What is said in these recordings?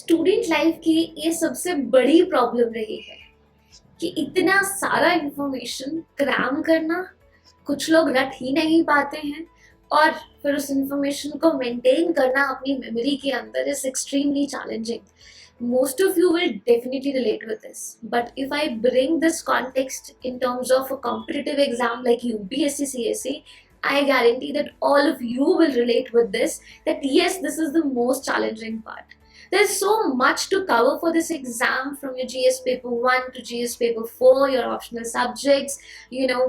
Student life की ये सबसे बड़ी प्रॉब्लम रही है कि इतना सारा इंफॉर्मेशन क्रैम करना, कुछ लोग रट ही नहीं पाते हैं और फिर उस इंफॉर्मेशन को मेंटेन करना अपनी मेमोरी के अंदर is extremely challenging. Most of you will definitely relate with this. But if I bring this context in terms of a competitive exam like UPSC CSE, I guarantee that all of you will relate with this, that yes, this is the most challenging part. There's so much to cover for this exam, from your GS paper 1 to GS paper 4, your optional subjects,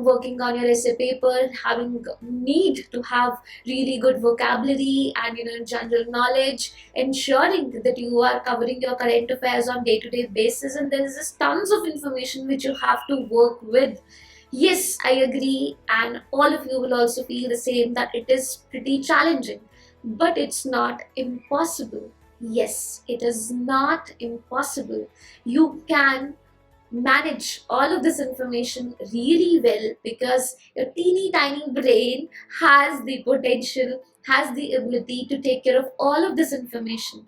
working on your essay paper, having need to have really good vocabulary and general knowledge, ensuring that you are covering your current affairs on day-to-day basis, and there is just tons of information which you have to work with. Yes, I agree, and all of you will also feel the same, that it is pretty challenging, but it's not impossible. Yes, it is not impossible. You can manage all of this information really well because your teeny tiny brain has the potential, has the ability to take care of all of this information.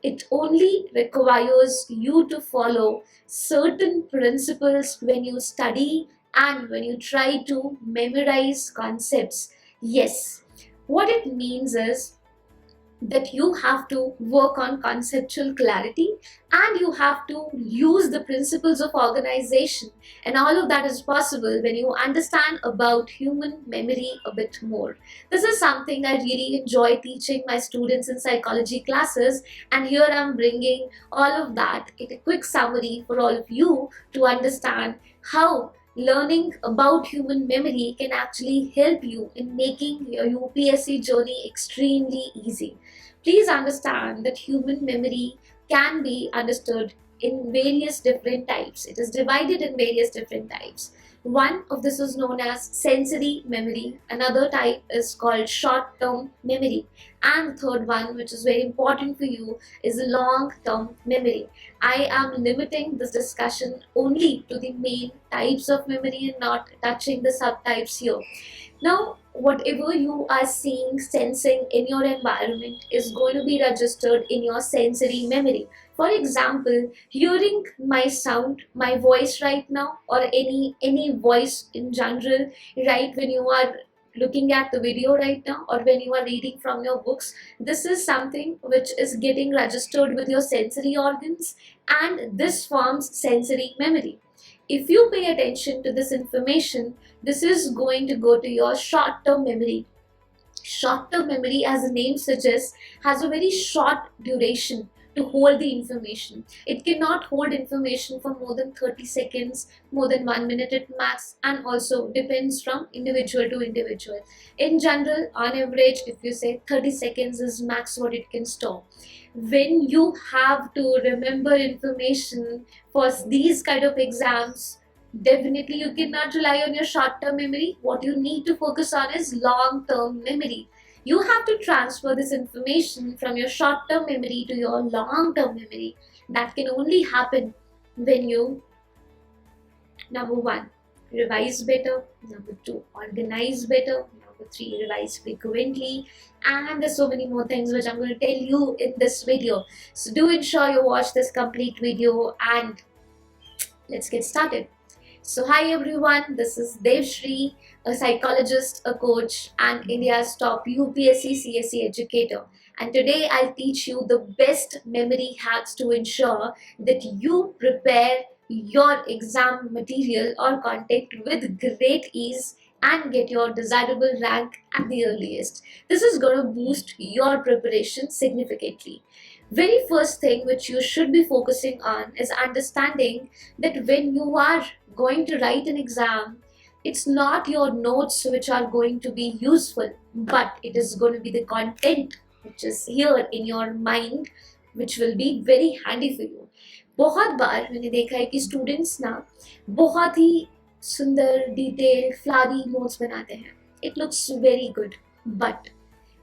It only requires you to follow certain principles when you study and when you try to memorize concepts. Yes, what it means is that you have to work on conceptual clarity and you have to use the principles of organization, and all of that is possible when you understand about human memory a bit more. This is something I really enjoy teaching my students in psychology classes, and here I'm bringing all of that in a quick summary for all of you to understand how learning about human memory can actually help you in making your UPSC journey extremely easy. Please understand that human memory can be understood in various different types. It is divided in various different types. One of this is known as sensory memory, another type is called short-term memory, and the third one, which is very important for you, is long-term memory. I am limiting this discussion only to the main types of memory and not touching the subtypes here. Now, whatever you are seeing, sensing in your environment is going to be registered in your sensory memory. For example, hearing my sound, my voice right now, or any voice in general, right, when you are looking at the video right now or when you are reading from your books, this is something which is getting registered with your sensory organs, and this forms sensory memory. If you pay attention to this information, this is going to go to your short-term memory. Short-term memory, as the name suggests, has a very short duration to hold the information. It cannot hold information for more than 30 seconds, more than 1 minute at max, and also depends from individual to individual. In general, on average, if you say 30 seconds is max what it can store. When you have to remember information for these kind of exams, definitely you cannot rely on your short-term memory. What you need to focus on is long-term memory. You have to transfer this information from your short-term memory to your long-term memory. That can only happen when you, number one, revise better, number two, organize better, number three, revise frequently, and there's so many more things which I'm going to tell you in this video. So do ensure you watch this complete video, and let's get started. So hi everyone, this is Devshree, a psychologist, a coach, and India's top UPSC CSE educator. And today I'll teach you the best memory hacks to ensure that you prepare your exam material or content with great ease and get your desirable rank at the earliest. This is going to boost your preparation significantly. Very first thing which you should be focusing on is understanding that when you are going to write an exam, it's not your notes which are going to be useful, but it is going to be the content which is here in your mind which will be very handy for you. बहुत बार मैंने देखा है कि students ना बहुत ही सुंदर detail Phulari notes बनाते हैं. It looks very good, but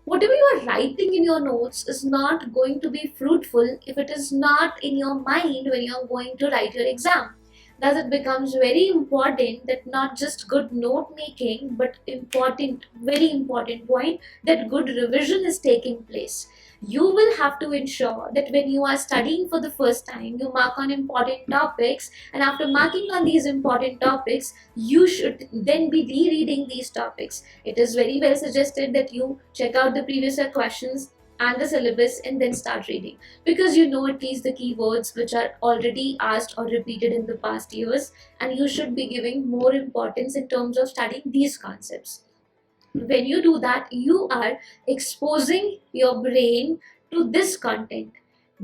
whatever you are writing in your notes is not going to be fruitful if it is not in your mind when you are going to write your exam. Thus it becomes very important that not just good note making, but important, very important point, that good revision is taking place. You will have to ensure that when you are studying for the first time, you mark on important topics, and after marking on these important topics, you should then be rereading these topics. It is very well suggested that you check out the previous year questions and the syllabus and then start reading, because you know at least the keywords which are already asked or repeated in the past years, and you should be giving more importance in terms of studying these concepts. When you do that, you are exposing your brain to this content.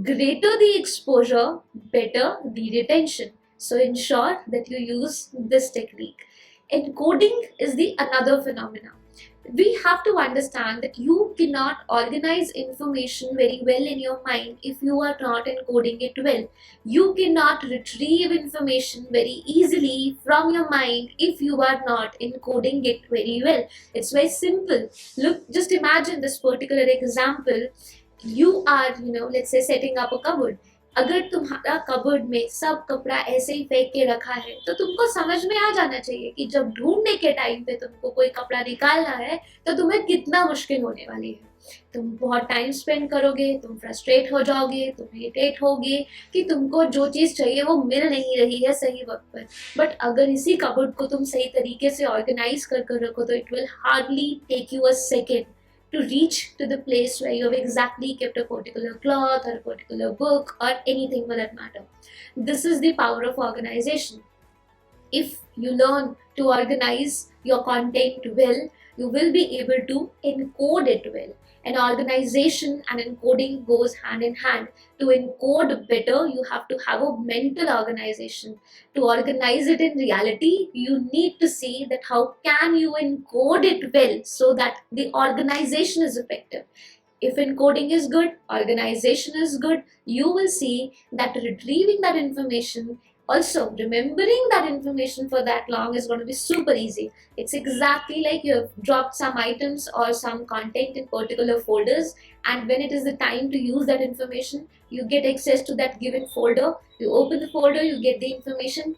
Greater the exposure, better the retention. So ensure that you use this technique. Encoding is the another phenomenon. We have to understand that you cannot organize information very well in your mind if you are not encoding it well. You cannot retrieve information very easily from your mind if you are not encoding it very well. It's very simple. Look, just imagine this particular example. You are, let's say setting up a cupboard. अगर तुम्हारा cupboard में सब कपड़ा ऐसे ही फेंक के रखा है, तो तुमको समझ में आ जाना चाहिए कि जब ढूंढने के टाइम पे तुमको कोई कपड़ा निकालना है तो तुम्हें कितना मुश्किल होने वाली है। तुम बहुत टाइम स्पेंड करोगे, तुम फ्रस्ट्रेट हो जाओगे, तुम इरिटेट होगे कि तुमको जो चीज़ चाहिए वो मिल नहीं रही है सही वक्त पर। बट अगर इसी कबर्ड को तुम सही तरीके से ऑर्गेनाइज कर रखो तो it will hardly take you a second to reach to the place where you have exactly kept a particular cloth or a particular book or anything for that matter. This is the power of organization. If you learn to organize your content well, you will be able to encode it well. And organization and encoding goes hand in hand. To encode better, you have to have a mental organization. To organize it in reality, you need to see that how can you encode it well so that the organization is effective. If encoding is good, organization is good, you will see that retrieving that information, also remembering that information for that long, is going to be super easy. It's exactly like you have dropped some items or some content in particular folders, and when it is the time to use that information, you get access to that given folder, you open the folder, you get the information,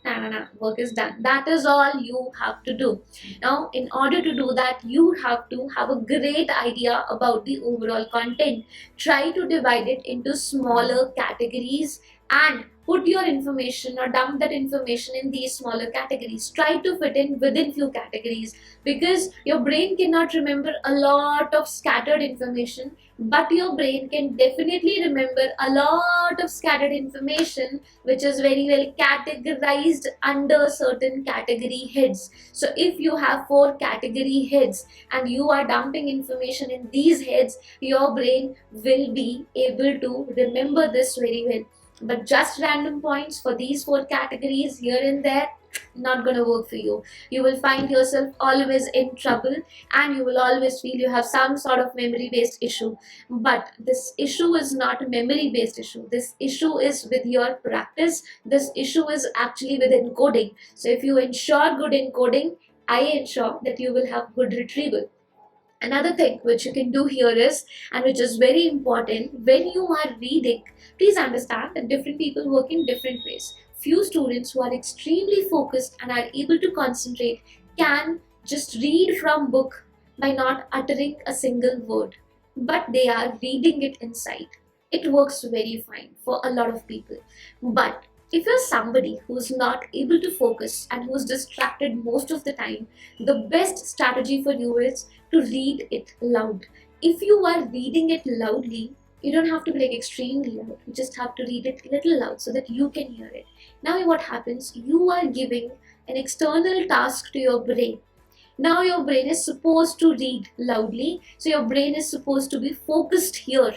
work is done. That is all you have to do. Now, in order to do that, you have to have a great idea about the overall content. Try to divide it into smaller categories and put your information or dump that information in these smaller categories. Try to fit in within few categories, because your brain cannot remember a lot of scattered information, but your brain can definitely remember a lot of scattered information which is very well categorized under certain category heads. So if you have 4 category heads and you are dumping information in these heads, your brain will be able to remember this very well. But just random points for these 4 categories here and there, not gonna work for you. You will find yourself always in trouble, and you will always feel you have some sort of memory based issue. But this issue is not a memory based issue. This issue is with your practice. This issue is actually with encoding. So if you ensure good encoding, I ensure that you will have good retrieval. Another thing which you can do here is, and which is very important, when you are reading, please understand that different people work in different ways. Few students who are extremely focused and are able to concentrate can just read from book by not uttering a single word, but they are reading it inside. It works very fine for a lot of people. But if you're somebody who's not able to focus and who's distracted most of the time, the best strategy for you is to read it loud. If you are reading it loudly, you don't have to be like extremely loud. You just have to read it a little loud so that you can hear it. Now what happens? You are giving an external task to your brain. Now your brain is supposed to read loudly, so your brain is supposed to be focused here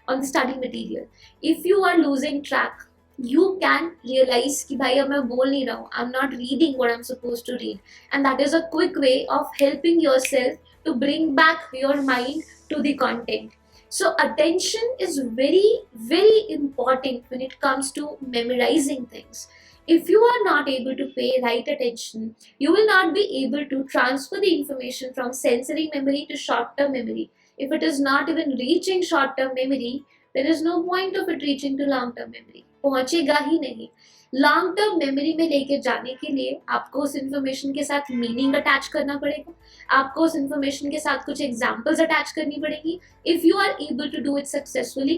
on the study material. If you are losing track, you can realize कि भाई अब मैं बोल नहीं रहा हूँ, I'm not reading what I'm supposed to read, and that is a quick way of helping yourself to bring back your mind to the content. So attention is very, very important when it comes to memorizing things. If you are not able to pay right attention, you will not be able to transfer the information from sensory memory to short-term memory. If it is not even reaching short-term memory, there is no point of it reaching to long term memory. पहुंचेगा ही नहीं. Long term memory में लेके जाने के लिए आपको उस information के साथ मीनिंग अटैच करना पड़ेगा, आपको उस इंफॉर्मेशन के साथ कुछ एग्जांपल्स अटैच करनी पड़ेगी. If you are able to do it successfully,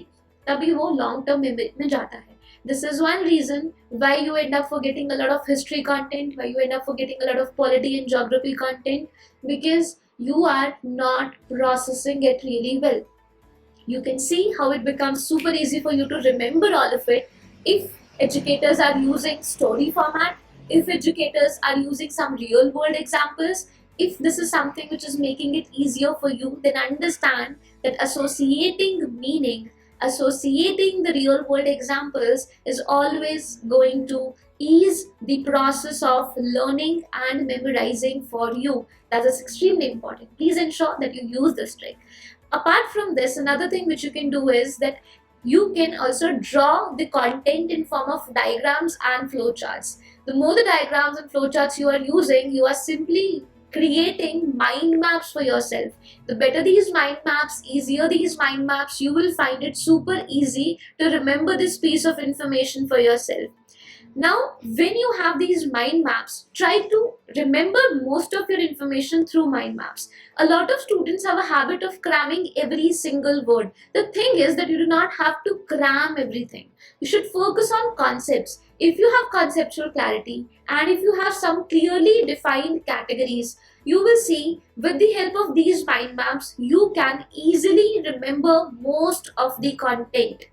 तभी वो लॉन्ग टर्म मेमोरी में जाता है. This is one reason why you end up forgetting a lot of history content, why you end up forgetting a lot of polity and geography content, because you are not processing it really well. You can see how it becomes super easy for you to remember all of it if educators are using story format, if educators are using some real world examples. If this is something which is making it easier for you, then understand that associating meaning, associating the real world examples is always going to ease the process of learning and memorizing for you. That is extremely important. Please ensure that you use this trick. Apart from this, another thing which you can do is that you can also draw the content in form of diagrams and flowcharts. The more the diagrams and flowcharts you are using, you are simply creating mind maps for yourself. The better these mind maps, easier these mind maps, you will find it super easy to remember this piece of information for yourself. Now, when you have these mind maps, try to remember most of your information through mind maps. A lot of students have a habit of cramming every single word. The thing is that you do not have to cram everything. You should focus on concepts. If you have conceptual clarity and if you have some clearly defined categories, you will see with the help of these mind maps, you can easily remember most of the content.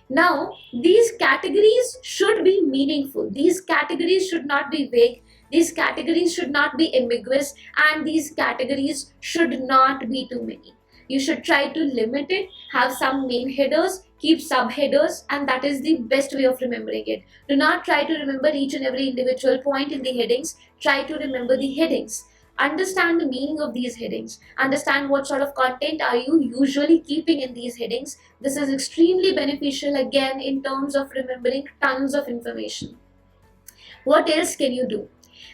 Now, these categories should be meaningful. These categories should not be vague. These categories should not be ambiguous, and these categories should not be too many. You should try to limit it, have some main headers, keep subheaders, and that is the best way of remembering it. Do not try to remember each and every individual point in the headings. Try to remember the headings. Understand the meaning of these headings. Understand what sort of content are you usually keeping in these headings. This is extremely beneficial again in terms of remembering tons of information. What else can you do?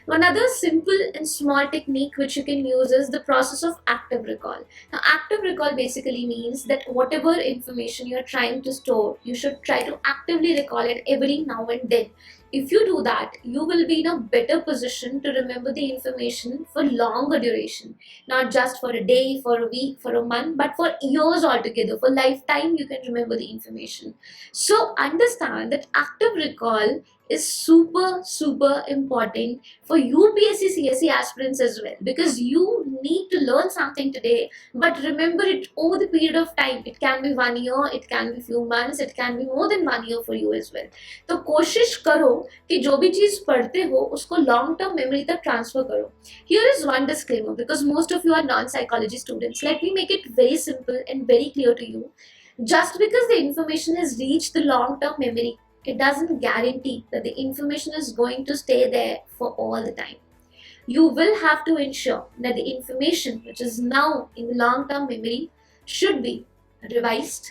Another simple and small technique which you can use is the process of active recall. Now, active recall basically means that whatever information you are trying to store, you should try to actively recall it every now and then. If you do that, you will be in a better position to remember the information for longer duration. Not just for a day, for a week, for a month, but for years altogether. For lifetime, you can remember the information. So understand that active recall is super important for UPSC CSE aspirants as well, because you need to learn something today but remember it over the period of time. It can be 1 year, it can be few months, it can be more than 1 year for you as well. तो कोशिश करो कि जो भी चीज पढ़ते हो उसको लॉन्ग टर्म मेमोरी तक ट्रांसफर करो. Here is one disclaimer, because most of you are non-psychology students. Let me make it very simple and very clear to you. Just because the information has reached the long-term memory, it doesn't guarantee that the information is going to stay there for all the time. You will have to ensure that the information which is now in long-term memory should be revised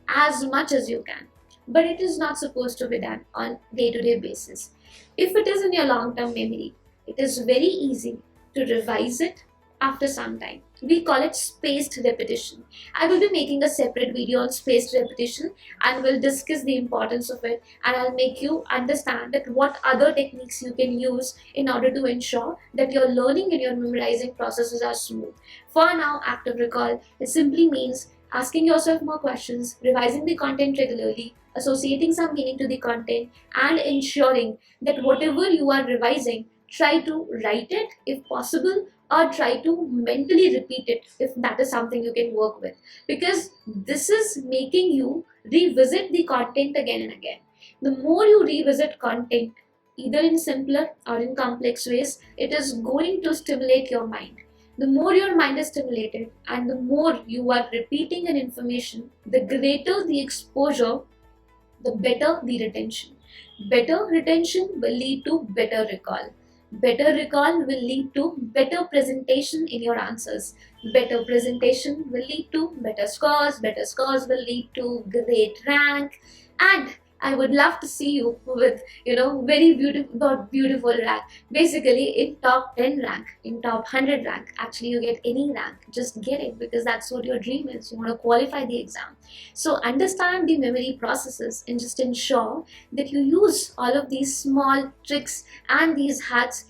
as much as you can. But it is not supposed to be done on day-to-day basis. If it is in your long-term memory, it is very easy to revise it after some time. We call it spaced repetition. I will be making a separate video on spaced repetition and will discuss the importance of it, and I'll make you understand that what other techniques you can use in order to ensure that your learning and your memorizing processes are smooth. For now, active recall, it simply means asking yourself more questions, revising the content regularly, associating some meaning to the content, and ensuring that whatever you are revising, try to write it if possible, or try to mentally repeat it if that is something you can work with, because this is making you revisit the content again and again. The more you revisit content, either in simpler or in complex ways, it is going to stimulate your mind. The more your mind is stimulated and the more you are repeating an information, the greater the exposure, the better the retention. Better retention will lead to better recall. Better recall will lead to better presentation in your answers. Better presentation will lead to better scores. Better scores will lead to great rank. And I would love to see you with, very beautiful rank. Basically, in top 10 rank, in top 100 rank. Actually, you get any rank. Just get it, because that's what your dream is. You want to qualify the exam. So understand the memory processes and just ensure that you use all of these small tricks and these hacks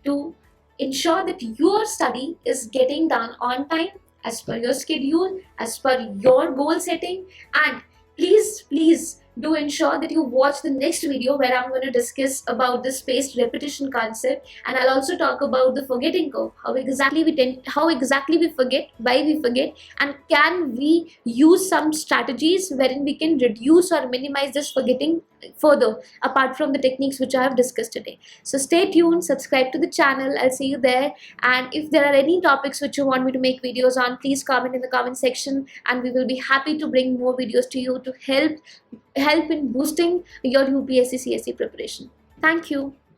to ensure that your study is getting done on time, as per your schedule, as per your goal setting. And please do ensure that you watch the next video, where I'm going to discuss about the spaced repetition concept, and I'll also talk about the forgetting curve, how exactly we forget, why we forget, and can we use some strategies wherein we can reduce or minimize this forgetting further, apart from the techniques which I have discussed today. So stay tuned, subscribe to the channel. I'll see you there. And if there are any topics which you want me to make videos on, please comment in the comment section, and we will be happy to bring more videos to you to help in boosting your UPSC CSE preparation. Thank you.